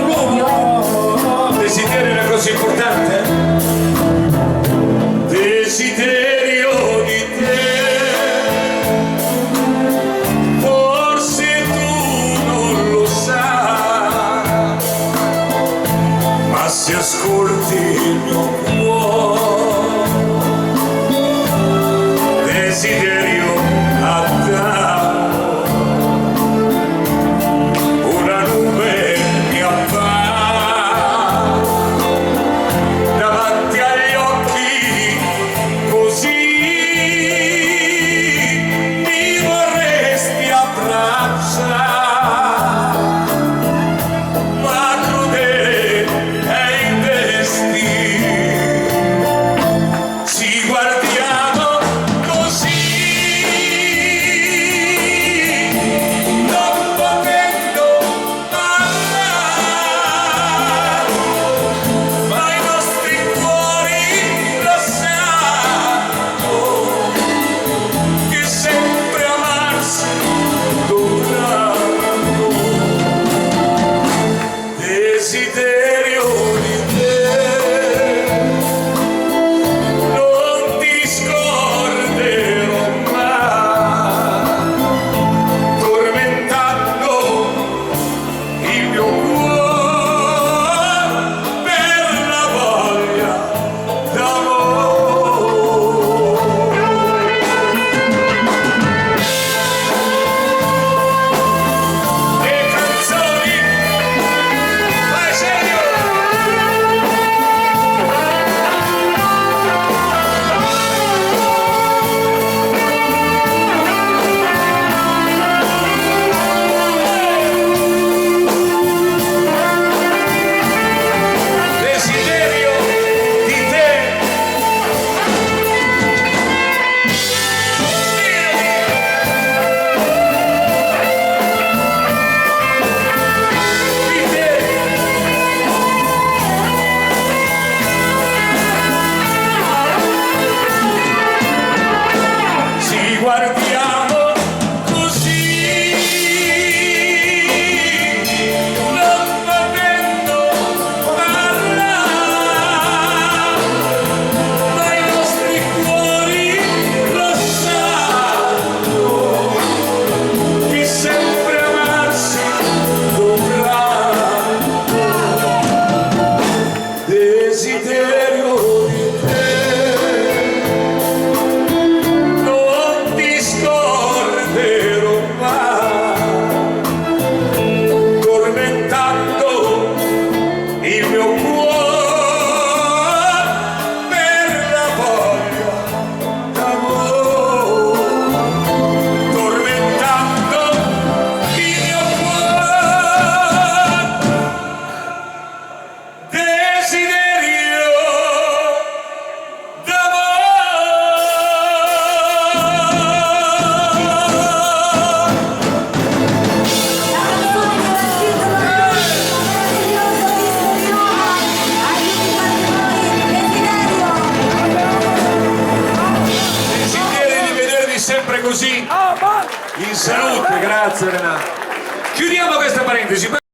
rimedio, Desiderio è una cosa importante? Desiderio di te, forse tu non lo sai, ma se ascolti il mio cuore, desiderio addosso, una nube mi appare davanti agli occhi, così mi vorresti abbracciare, ma crudele è il destino, ci guardiamo così, non potendo parlare, ma i nostri cuori lo sanno, che sempre amarsi dovranno. Desiderio di te, non ti scorderò mai, tormentando il mio cuore per la voglia d'amore. Le canzoni, vai Sergio! Desiderio di te, di te, ci guardiamo così, non potendo parlare, ma i nostri cuori lo sanno, che sempre amarsi dovranno. Desiderio di te, non ti scorderò mai, tormentando il mio cuore per la voglia d'amore, tormentando il mio cuore, desiderio Desiderio di vedervi sempre così in salute, grazie Renato. Chiudiamo questa parentesi.